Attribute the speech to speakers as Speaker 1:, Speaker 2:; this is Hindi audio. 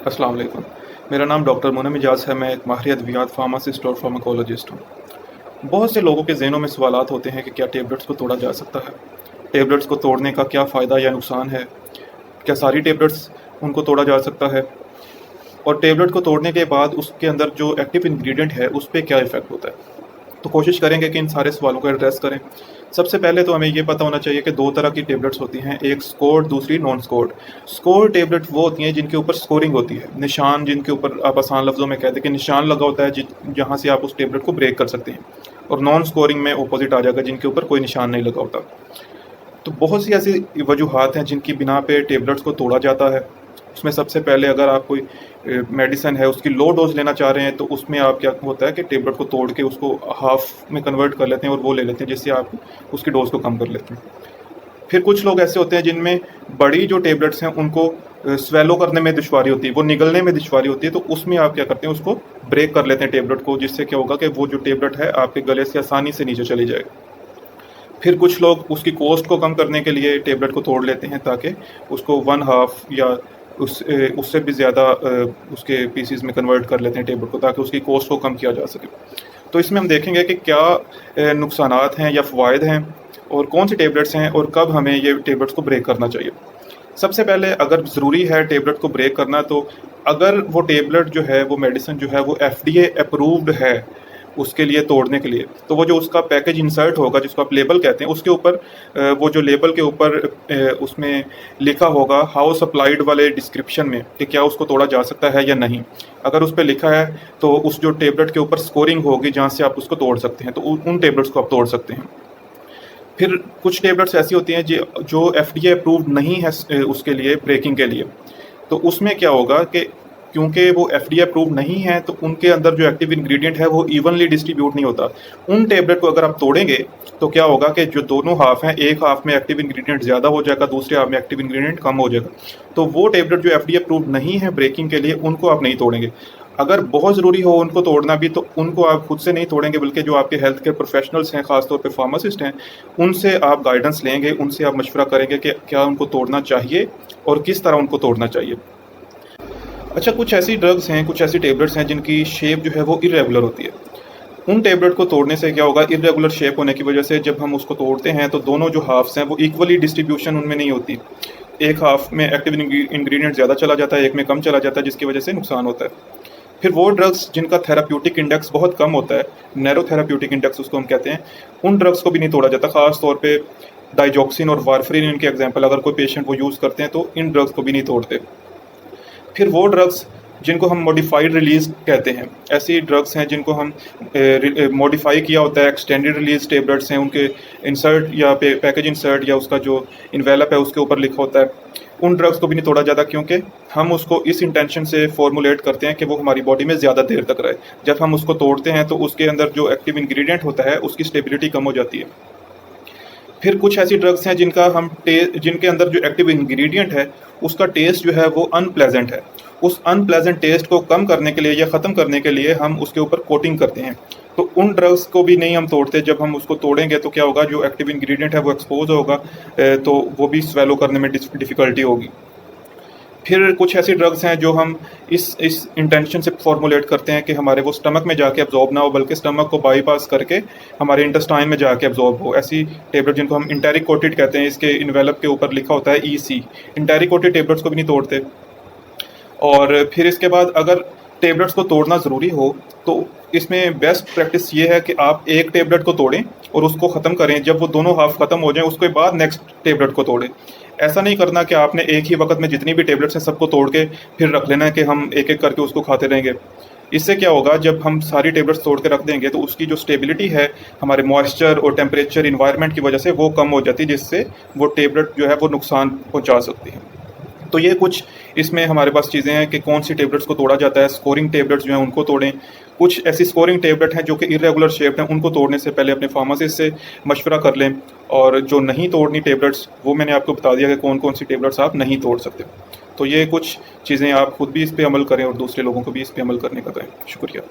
Speaker 1: अस्सलाम वालेकुम। मेरा नाम डॉक्टर मुनम इजाज़ है। मैं एक माहिर अद्वियात फार्मासिस्ट और फार्माकोलॉजिस्ट हूँ। बहुत से लोगों के ज़हनों में सवालात होते हैं कि क्या टैबलेट्स को तोड़ा जा सकता है? टैबलेट्स को तोड़ने का क्या फ़ायदा या नुकसान है? क्या सारी टैबलेट्स उनको तोड़ा जा सकता है? और टैबलेट को तोड़ने के बाद उसके अंदर जो एक्टिव इंग्रीडिएंट है उस पे क्या इफ़ेक्ट होता है? तो कोशिश करेंगे कि इन सारे सवालों को एड्रेस करें। सबसे पहले तो हमें ये पता होना चाहिए कि 2 तरह की टैबलेट्स होती हैं, एक स्कोर्ड, दूसरी नॉन स्कोर्ड। स्कोर्ड टैबलेट वो होती हैं जिनके ऊपर स्कोरिंग होती है, निशान जिनके ऊपर आप आसान लफ्ज़ों में कहते हैं कि निशान लगा होता है जहाँ से आप उस टैबलेट को ब्रेक कर सकते हैं। और नॉन स्कोरिंग में ऑपोज़िट आ जाएगा, जिनके ऊपर कोई निशान नहीं लगा होता। तो बहुत सी ऐसी वजूहात हैं जिनकी बिना पे टैबलेट्स को तोड़ा जाता है। उसमें सबसे पहले अगर आप कोई मेडिसिन है उसकी लो डोज़ लेना चाह रहे हैं, तो उसमें आप क्या होता है कि टैबलेट को तोड़ के उसको हाफ़ में कन्वर्ट कर लेते हैं और वो ले लेते हैं, जिससे आप उसकी डोज़ को कम कर लेते हैं। फिर कुछ लोग ऐसे होते हैं जिनमें बड़ी जो टैबलेट्स हैं उनको स्वेलो करने में दुश्वारी होती है, वो निगलने में दुश्वारी होती है, तो उसमें आप क्या करते हैं, उसको ब्रेक कर लेते हैं टैबलेट को, जिससे क्या होगा कि वो जो टैबलेट है आपके गले से आसानी से नीचे चली जाएगी। फिर कुछ लोग उसकी कॉस्ट को कम करने के लिए टैबलेट को तोड़ लेते हैं, ताकि उसको 1 हाफ़ या उससे भी ज़्यादा उसके पीसेस में कन्वर्ट कर लेते हैं टैबलेट को, ताकि उसकी कॉस्ट को कम किया जा सके। तो इसमें हम देखेंगे कि क्या नुकसानात हैं या फ़वाइद हैं, और कौन सी टैबलेट्स हैं, और कब हमें ये टैबलेट्स को ब्रेक करना चाहिए। सबसे पहले अगर ज़रूरी है टैबलेट को ब्रेक करना, तो अगर वो टैबलेट जो है, वो मेडिसिन जो है, वो एफडीए अप्रूव्ड है उसके लिए तोड़ने के लिए, तो वो जो उसका पैकेज इंसर्ट होगा, जिसको आप लेबल कहते हैं, उसके ऊपर वो जो लेबल के ऊपर उसमें लिखा होगा हाउ सप्लाइड वाले डिस्क्रिप्शन में कि क्या उसको तोड़ा जा सकता है या नहीं। अगर उस पे लिखा है तो उस जो टैबलेट के ऊपर स्कोरिंग होगी जहाँ से आप उसको तोड़ सकते हैं, तो उन टैबलेट्स को आप तोड़ सकते हैं। फिर कुछ टैबलेट्स ऐसी होती हैं जो एफडीए अप्रूव्ड नहीं है उसके लिए ब्रेकिंग के लिए। तो उसमें क्या होगा कि क्योंकि वो एफडीए अप्रूव नहीं है, तो उनके अंदर जो एक्टिव इंग्रेडिएंट है वो इवनली डिस्ट्रीब्यूट नहीं होता। उन टैबलेट को अगर आप तोड़ेंगे तो क्या होगा कि जो दोनों हाफ हैं, एक हाफ में एक्टिव इंग्रेडिएंट ज़्यादा हो जाएगा, दूसरे हाफ में एक्टिव इंग्रेडिएंट कम हो जाएगा। तो वो टैबलेट जो एफडीए अप्रूव नहीं है ब्रेकिंग के लिए, उनको आप नहीं तोड़ेंगे। अगर बहुत ज़रूरी हो उनको तोड़ना भी, तो उनको आप खुद से नहीं तोड़ेंगे, बल्कि जो आपके हेल्थ केयर प्रोफेशनल्स हैं, ख़ासतौर पे फार्मासिस्ट हैं, उनसे आप गाइडेंस लेंगे, उनसे आप मशवरा करेंगे कि क्या उनको तोड़ना चाहिए और किस तरह उनको तोड़ना चाहिए। अच्छा, कुछ ऐसी ड्रग्स हैं, कुछ ऐसी टैबलेट्स हैं जिनकी शेप जो है वो इर्रेगुलर होती है। उन टैबलेट को तोड़ने से क्या होगा, इर्रेगुलर शेप होने की वजह से जब हम उसको तोड़ते हैं तो दोनों जो हाफ्स हैं वो इक्वली डिस्ट्रीब्यूशन उनमें नहीं होती। एक हाफ में एक्टिव इंग्रेडिएंट ज़्यादा चला जाता है, एक में कम चला जाता है, जिसकी वजह से नुकसान होता है। फिर वो ड्रग्स जिनका थेराप्यूटिक इंडेक्स बहुत कम होता है, नैरो थेराप्यूटिक इंडेक्स उसको हम कहते हैं, उन ड्रग्स को भी नहीं तोड़ा जाता। ख़ास तौर पे डाइजॉक्सिन और वारफरीन इनके एग्जांपल, अगर कोई पेशेंट वो यूज़ करते हैं तो इन ड्रग्स को भी नहीं तोड़ते। फिर वो ड्रग्स जिनको हम मॉडिफाइड रिलीज़ कहते हैं, ऐसी ड्रग्स हैं जिनको हम मॉडिफाई किया होता है, एक्सटेंडेड रिलीज़ टैबलेट्स हैं, उनके इंसर्ट या पैकेज इंसर्ट या उसका जो इन्वेलप है उसके ऊपर लिखा होता है, उन ड्रग्स को भी नहीं तोड़ा जाता, क्योंकि हम उसको इस इंटेंशन से फॉर्मुलेट करते हैं कि वो हमारी बॉडी में ज़्यादा देर तक रहे। जब हम उसको तोड़ते हैं तो उसके अंदर जो एक्टिव इंग्रेडिएंट होता है उसकी स्टेबिलिटी कम हो जाती है। फिर कुछ ऐसी ड्रग्स हैं जिनके अंदर जो एक्टिव इंग्रेडिएंट है उसका टेस्ट जो है वो अनप्लेजेंट है। उस अनप्लेजेंट टेस्ट को कम करने के लिए या ख़त्म करने के लिए हम उसके ऊपर कोटिंग करते हैं। तो उन ड्रग्स को भी नहीं हम तोड़ते। जब हम उसको तोड़ेंगे तो क्या होगा, जो एक्टिव इंग्रेडिएंट है वो एक्सपोज होगा, तो वो भी स्वेलो करने में डिफ़िकल्टी होगी। फिर कुछ ऐसी ड्रग्स हैं जो हम इस इंटेंशन से फॉर्मुलेट करते हैं कि हमारे वो स्टमक में जाके एब्जॉर्ब ना हो, बल्कि स्टमक को बाईपास करके हमारे इंटेस्टाइन में जाके एब्जॉर्ब हो। ऐसी टैबलेट जिनको हम इंटेरिक कोटेड कहते हैं, इसके इन्वेलप के ऊपर लिखा होता है ईसी। इंटेरिक कोटेड टैबलेट्स को भी नहीं तोड़ते। और फिर इसके बाद अगर टैबलेट्स को तोड़ना ज़रूरी हो तो इसमें बेस्ट प्रैक्टिस ये है कि आप एक टैबलेट को तोड़ें और उसको ख़त्म करें। जब वो दोनों हाफ ख़त्म हो जाएं उसके बाद नेक्स्ट टैबलेट को तोड़ें। ऐसा नहीं करना कि आपने एक ही वक्त में जितनी भी टैबलेट्स हैं सबको तोड़ के फिर रख लेना है कि हम एक एक करके उसको खाते रहेंगे। इससे क्या होगा, जब हम सारी टैबलेट्स तोड़ के रख देंगे तो उसकी जो स्टेबिलिटी है हमारे मॉइस्चर और टेम्परेचर इन्वायरमेंट की वजह से वो कम हो जाती है, जिससे वो टैबलेट जो है वो नुकसान पहुँचा सकती है। तो ये कुछ इसमें हमारे पास चीज़ें हैं कि कौन सी टैबलेट्स को तोड़ा जाता है। स्कोरिंग टैबलेट्स जो हैं उनको तोड़ें। कुछ ऐसी स्कोरिंग टैबलेट हैं जो कि इर्रेगुलर शेप्ड हैं, उनको तोड़ने से पहले अपने फार्मासिस्ट से मशवरा कर लें। और जो नहीं तोड़नी टैबलेट्स, वो मैंने आपको बता दिया कि कौन कौन सी टैबलेट्स आप नहीं तोड़ सकते। तो ये कुछ चीज़ें आप खुद भी इस पर अमल करें और दूसरे लोगों को भी इस पर अमल करने का करें। शुक्रिया।